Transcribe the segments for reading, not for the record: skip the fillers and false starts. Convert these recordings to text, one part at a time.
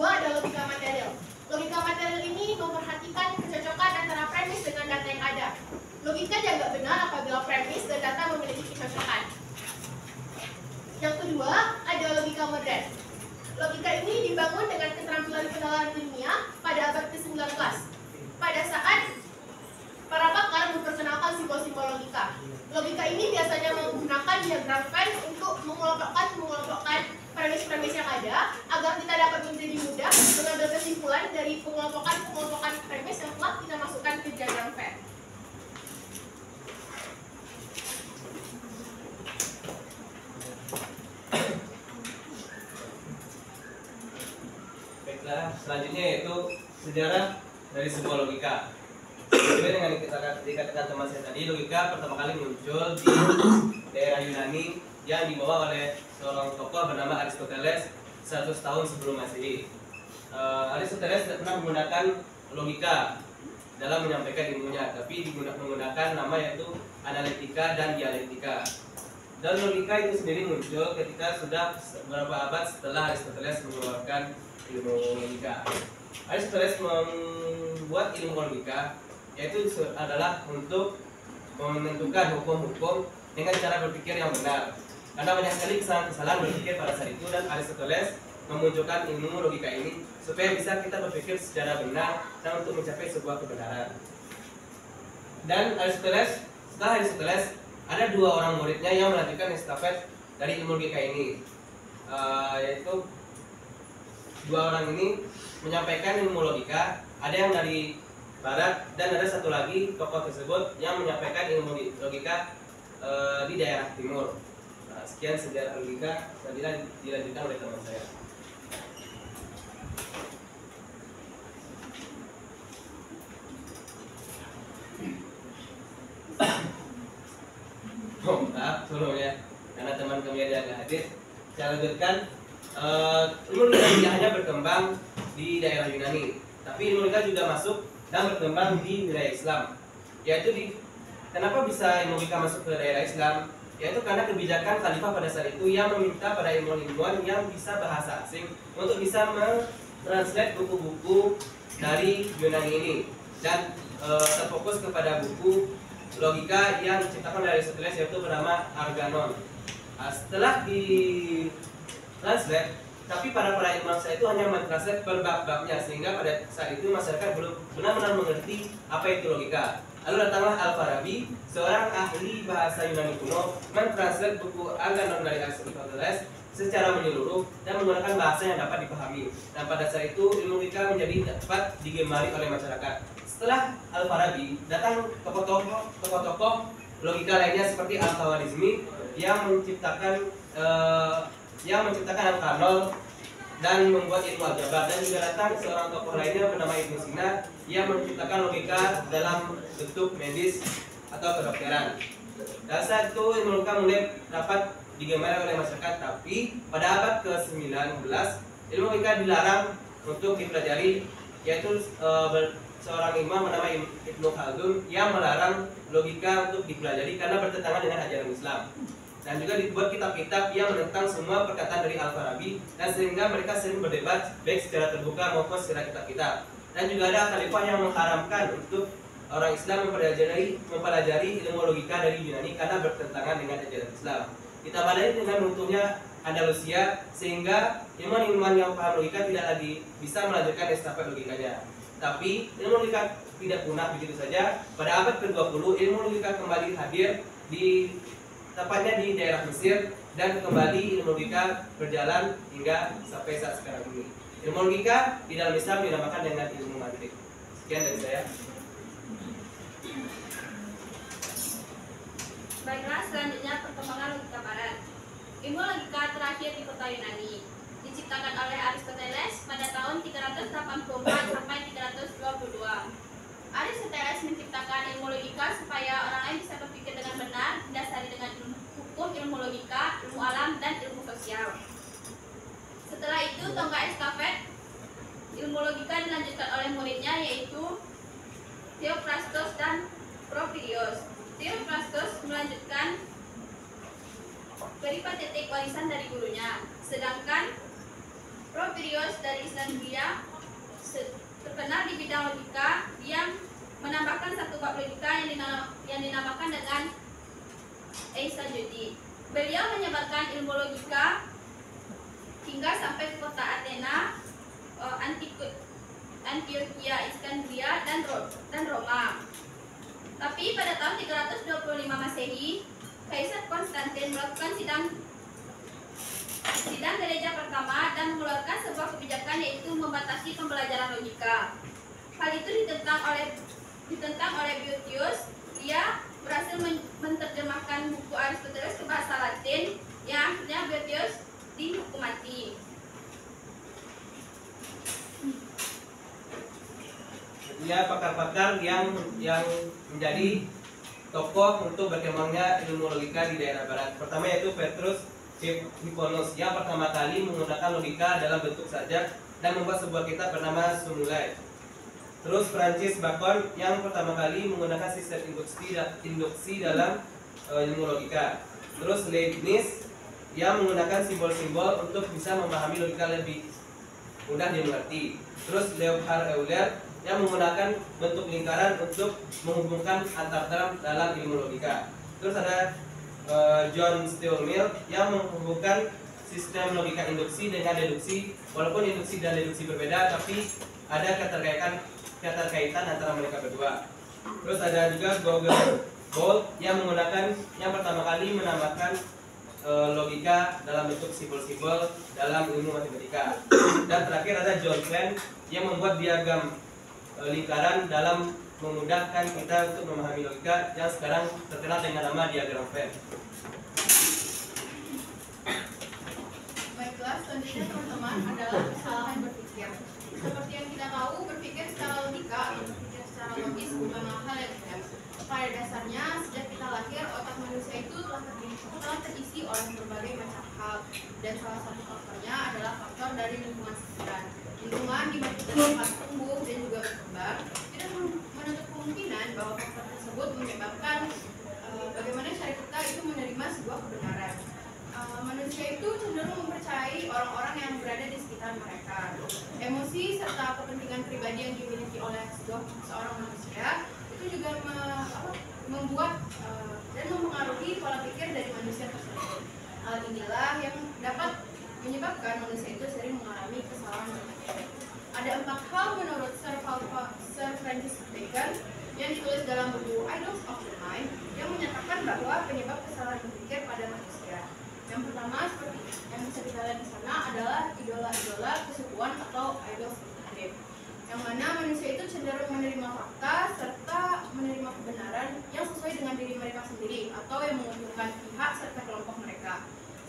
kedua ada logika material. Logika material ini memperhatikan kecocokan antara premis dengan data yang ada. Logika dianggap benar apabila premis dan data memiliki kecocokan. Yang kedua ada logika modern. Logika ini dibangun dengan keterampilan penalaran ilmiah pada abad ke-19. Pada saat para pakar memperkenalkan simbol-simbol logika. Logika ini biasanya menggunakan diagram Venn untuk mengelompokkan premis-premis yang ada agar kita dapat menjadi mudah mengambil kesimpulan dari pengelompokan premis yang telah kita masukkan ke diagram Venn. Baiklah, selanjutnya yaitu sejarah dari sebuah logika. Sesuai dengan dikatakan teman saya tadi, logika pertama kali muncul di daerah Yunani yang dibawa oleh seorang tokoh bernama Aristoteles 100 tahun sebelum Masehi. Aristoteles tidak pernah menggunakan logika dalam menyampaikan ilmunya, tapi menggunakan nama yaitu analitika dan dialektika. Dan logika itu sendiri muncul ketika sudah beberapa abad setelah Aristoteles mengeluarkan ilmu logika. Aristoteles membuat ilmu logika yaitu adalah untuk menentukan hukum-hukum dengan cara berpikir yang benar. Karena banyak sekali kesalahan-kesalahan berpikir pada saat itu, dan Aristoteles memunculkan ilmu logika ini supaya bisa kita berpikir secara benar dan untuk mencapai sebuah kebenaran. Dan setelah Aristoteles ada dua orang muridnya yang melanjutkan estafet dari ilmu logika ini, yaitu dua orang ini menyampaikan ilmu logika. Ada yang dari barat dan ada satu lagi tokoh tersebut yang menyampaikan ilmu logika di daerah timur. Sekian sejarah logika, selanjutnya dilanjutkan oleh teman saya. Maaf sebelumnya karena teman kami ada yang hadir. Saya lanjutkan. Ilmu logika tidak hanya berkembang di daerah Yunani, tapi ilmu logika juga masuk dan berkembang di wilayah Islam. Kenapa bisa ilmu logika masuk ke daerah Islam? Yaitu karena kebijakan khalifah pada saat itu yang meminta pada ilmuwan yang bisa bahasa asing untuk bisa mentranslate buku-buku dari Yunani ini dan terfokus kepada buku logika yang diciptakan oleh Aristoteles yaitu bernama Organon. Setelah di translate, tapi para ilmuwan saya itu hanya mentranslate per bab-babnya, sehingga pada saat itu masyarakat belum benar-benar mengerti apa itu logika. Lalu datanglah Al-Farabi, seorang ahli bahasa Yunani kuno, mentranslate buku Organon dari Aristoteles secara menyeluruh dan menggunakan bahasa yang dapat dipahami. Dan pada saat itu ilmu logika menjadi dapat digemari oleh masyarakat. Setelah Al-Farabi, datang tokoh-tokoh logika lainnya seperti Al-Khawarizmi yang menciptakan Al-Kanol dan membuat ilmu aljabar, dan juga datang seorang tokoh lainnya bernama Ibnu Sina yang menciptakan logika dalam bentuk medis atau kedokteran. Dan saat itu ilmu logika mulai dapat digemari oleh masyarakat, tapi pada abad ke-19 ilmu logika dilarang untuk dipelajari, yaitu seorang imam bernama Ibnu Khaldun yang melarang logika untuk dipelajari karena bertentangan dengan ajaran Islam. Dan juga dibuat kitab-kitab yang menentang semua perkataan dari Al-Farabi, dan sehingga mereka sering berdebat baik secara terbuka maupun secara kitab-kitab. Dan juga ada khalifah yang mengharamkan untuk orang Islam mempelajari ilmu logika dari Yunani karena bertentangan dengan ajaran Islam. Ditambah lagi dengan runtuhnya Andalusia, sehingga ilmuwan yang paham logika tidak lagi bisa melanjutkan estafet logikanya. Tapi ilmu logika tidak punah begitu saja. Pada abad ke-20 ilmu logika kembali hadir tepatnya di daerah Mesir, dan kembali ilmu logika berjalan hingga sampai saat sekarang ini. Ilmu logika di dalam Islam dinamakan dengan ilmu mantik. Sekian dari saya. Baiklah, selanjutnya perkembangan logika barat. Ilmu logika terakhir di kota Yunani diciptakan oleh Aristoteles pada tahun 384 sampai 322. Aristoteles menciptakan ilmu logika supaya orang lain bisa berpikir dengan benar, didasari dengan ilmu hukum, ilmu logika, ilmu alam, dan ilmu sosial. Setelah itu, tonggak estafet ilmu logika dilanjutkan oleh muridnya, yaitu Theophrastus dan Porphyrios. Theophrastus melanjutkan peripatetik warisan dari gurunya, sedangkan Demetrius dari Islandia terkenal di bidang logika. Dia menambahkan satu bab logika yang dinamakan dengan Eisegesis. Beliau menyebarkan ilmu logika hingga sampai ke kota Athena, Antioquia, Iskandria, dan Roma. Tapi pada tahun 325 Masehi, Kaisar Konstantin melakukan sidang gereja pertama dan mengeluarkan sebuah kebijakan, yaitu membatasi pembelajaran logika. Hal itu ditentang oleh Boethius. Dia berhasil menerjemahkan buku Aristoteles ke bahasa Latin, yang akhirnya Boethius dihukum mati. Ya, pakar-pakar yang menjadi tokoh untuk berkembangnya ilmu logika di daerah barat. Pertama yaitu Petrus Hipponos yang pertama kali menggunakan logika dalam bentuk sajak dan membuat sebuah kitab bernama Sumulae. Terus Francis Bacon yang pertama kali menggunakan sistem induksi dalam ilmu logika. Terus Leibniz yang menggunakan simbol-simbol untuk bisa memahami logika lebih mudah dimengerti. Terus Leonhard Euler yang menggunakan bentuk lingkaran untuk menghubungkan antar term dalam ilmu logika. Terus ada John Stuart Mill yang menghubungkan sistem logika induksi dengan deduksi. Walaupun induksi dan deduksi berbeda, tapi ada keterkaitan antara mereka berdua. Terus ada juga Boole yang pertama kali menambahkan logika dalam bentuk simbol-simbol dalam ilmu matematika. Dan terakhir ada John Glenn yang membuat diagram lingkaran dalam memudahkan kita untuk memahami logika yang sekarang terkenal dengan nama diagram Venn. Baiklah, selanjutnya teman-teman adalah kesalahan berpikir. Seperti yang kita tahu, berpikir secara logika atau berpikir secara logis bukanlah hal yang mudah. Pada dasarnya, sejak kita lahir, otak manusia itu telah terisi oleh berbagai macam hal, dan salah satu faktornya adalah faktor dari lingkungan sekitar. Lingkungan di mana kita dapat tumbuh dan juga berkembang tidak menutup kemungkinan bahwa faktor tersebut menyebabkan bagaimana cara kita itu menerima sebuah kebenaran. Manusia itu cenderung mempercayai orang-orang yang berada di sekitar mereka. Emosi serta kepentingan pribadi yang dimiliki oleh seorang manusia itu juga membuat dan mempengaruhi pola pikir dari manusia tersebut. Hal inilah yang dapat menyebabkan manusia itu sering mengalami kesalahan berpikir. Ada 4 hal menurut Sir Francis Bacon yang ditulis dalam buku Idols of the Mind yang menyatakan bahwa penyebab kesalahan berpikir pada manusia. Yang pertama, seperti yang bisa kita lihat di sana, adalah idola-idola kesukuan atau idols of the dream, yang mana manusia itu cenderung menerima fakta serta menerima kebenaran yang sesuai dengan diri mereka sendiri atau yang menguntungkan pihak serta kelompok mereka.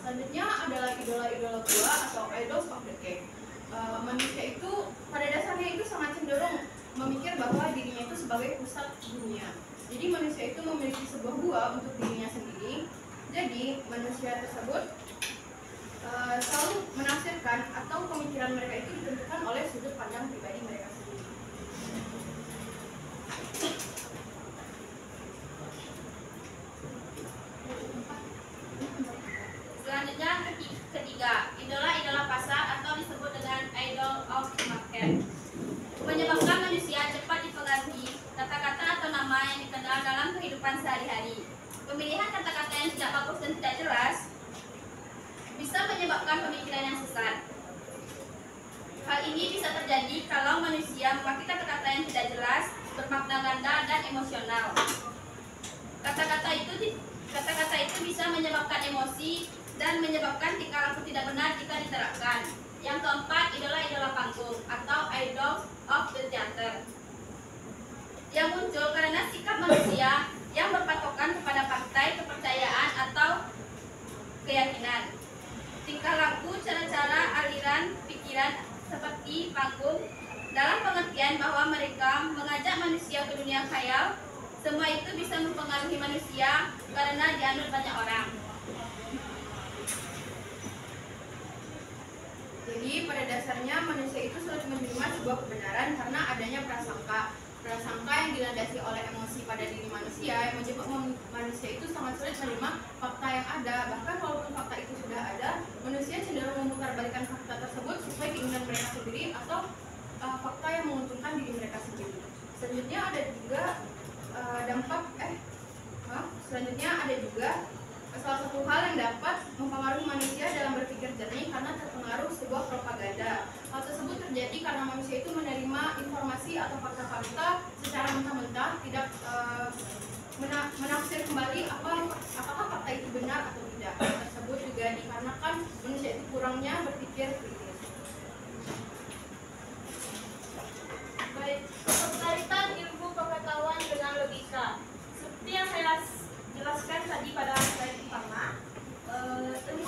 Selanjutnya adalah idola-idola tua atau idols of the king. Manusia itu pada dasarnya itu sangat cenderung memikir bahwa dirinya itu sebagai pusat dunia. Jadi manusia itu memiliki sebuah gua untuk dirinya sendiri. Jadi manusia tersebut selalu menafsirkan atau pemikiran mereka itu ditentukan oleh sudut pandang pribadi mereka sendiri. Selanjutnya ketiga, idola-idola pasar atau disebut dengan idol of market. Menyebabkan manusia cepat dipengaruhi kata-kata atau nama yang dikenal dalam kehidupan sehari-hari. Pemilihan kata-kata yang tidak bagus dan tidak jelas bisa menyebabkan pemikiran yang sesat. Hal ini bisa terjadi kalau manusia memakai kata-kata yang tidak jelas, bermakna ganda dan emosional. Kata-kata itu bisa menyebabkan emosi dan menyebabkan tingkah laku tidak benar jika diterapkan. Yang keempat, idola-idola panggung atau idols of the theater, yang muncul karena sikap manusia yang berpatokan kepada partai, kepercayaan, atau keyakinan. Tingkah laku, cara-cara, aliran, pikiran seperti panggung dalam pengertian bahwa mereka mengajak manusia ke dunia khayal. Semua itu bisa mempengaruhi manusia karena dianut banyak orang. Jadi pada dasarnya manusia itu sulit menerima sebuah kebenaran karena adanya prasangka yang dilandasi oleh emosi pada diri manusia yang menyebabkan manusia itu sangat sulit menerima fakta yang ada. Bahkan walaupun fakta itu sudah ada, manusia cenderung memutarbalikkan fakta tersebut sesuai keinginan mereka Selanjutnya ada juga selanjutnya ada juga salah satu hal yang dapat mempengaruhi manusia dalam berpikir jernih karena terpengaruh sebuah propaganda. Hal tersebut terjadi karena manusia itu menerima informasi atau fakta-fakta secara mentah-mentah, tidak menafsir kembali apakah fakta itu benar atau tidak. Hal tersebut juga dikarenakan manusia itu kurangnya berpikir kritis. Baik, keterkaitan ilmu pengetahuan dengan logika. Seperti yang saya jelaskan tadi pada slide pertama, ilmu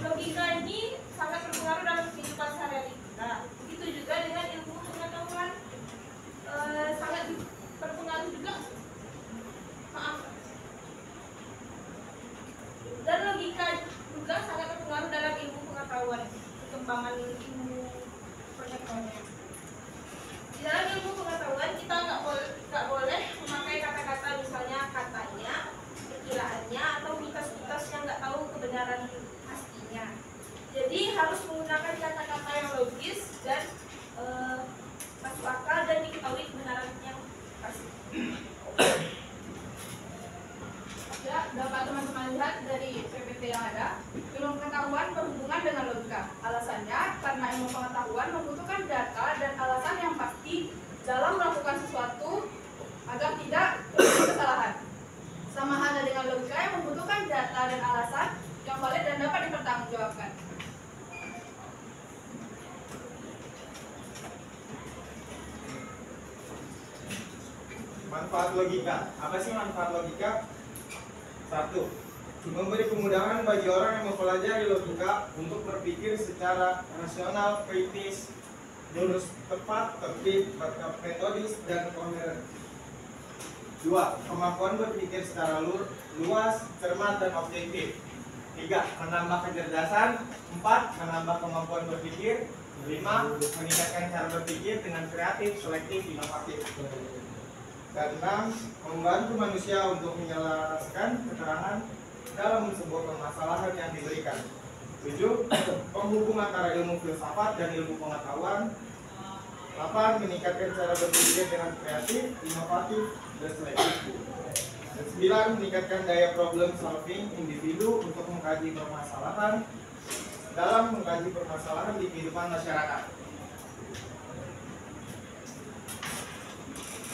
logika ini sangat berpengaruh dalam kehidupan sehari-hari kita. Begitu juga dengan ilmu pengetahuan sangat berpengaruh juga. Dan logika juga sangat berpengaruh dalam ilmu pengetahuan, perkembangan ilmu pengetahuan. Di dalam ilmu pengetahuan kita nggak boleh memakai kata-kata misalnya katanya, perkiraannya, atau mitos-mitos yang nggak tahu kebenaran pastinya. Jadi harus menggunakan kata-kata yang logis dan masuk akal dan diketahui kebenaran yang pasti. Ya, dapat teman-teman lihat dari PPT yang ada, ilmu pengetahuan berhubungan dengan logika. Alasannya karena ilmu pengetahuan membutuhkan data dan alasan yang pasti dalam melakukan sesuatu agar tidak terjadi kesalahan. Sama halnya dengan logika yang membutuhkan data dan alasan yang valid dan dapat dipertanggungjawabkan. Manfaat logika. Apa sih manfaat logika? 1. Memberi kemudahan bagi orang yang mempelajari logika untuk berpikir secara rasional, kritis, lurus, tepat, tertib, metodis, dan koheren. 2. Kemampuan berpikir secara luas, cermat, dan objektif. 3. Menambah kecerdasan. 4. Menambah kemampuan berpikir. 5. Meningkatkan cara berpikir dengan kreatif, selektif, inovatif. Dan 6. Membantu manusia untuk menjelaskan keterangan dalam sebuah permasalahan yang diberikan. 7. Penghubung antara ilmu filsafat dan ilmu pengetahuan. 8. Meningkatkan cara berpikir dengan kreatif, inovatif, dan selektif. Dan 9. Meningkatkan daya problem solving individu untuk mengkaji permasalahan di kehidupan masyarakat.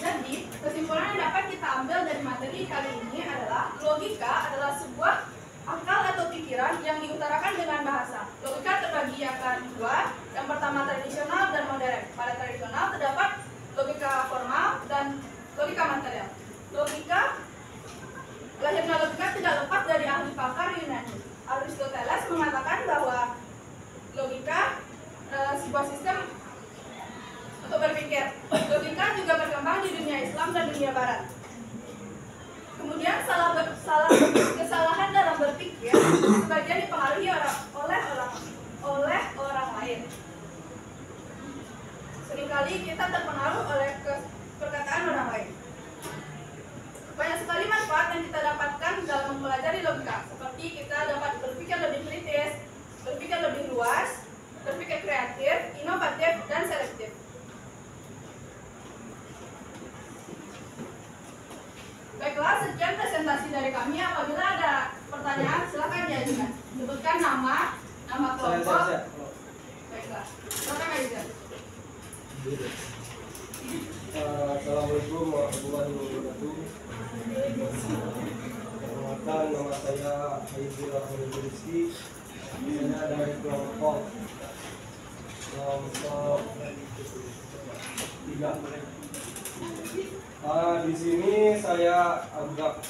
Jadi, kesimpulan yang dapat kita ambil dari materi kali ini adalah logika adalah sebuah akal atau pikiran yang diutarakan dengan bahasa. Logika terbagi akan dua. Yang pertama tradisional dan modern. Pada tradisional terdapat logika formal dan logika material. Lahirnya logika tidak lepas dari ahli pakar Yunani. Aristoteles mengatakan bahwa logika sebuah sistem untuk berpikir. Logika juga berkembang di dunia Islam dan dunia Barat. Kemudian kesalahan dalam berpikir sebagian dipengaruhi oleh orang lain. Seringkali kita terpengaruh oleh perkataan orang lain. Banyak sekali manfaat yang kita dapatkan dalam mempelajari logika, seperti kita dapat berpikir lebih kritis, berpikir lebih luas, berpikir kreatif, inovatif, dan selektif. Baiklah, sekian presentasi dari kami. Apabila ada pertanyaan, silakan diajukan. Sebutkan nama kelompok. Baiklah, silakan ajukan. Assalamualaikum warahmatullahi wabarakatuh. Perkenalkan, nama saya Haizul Rahman Rizky. Saya dari kelompok 3. Di sini saya agak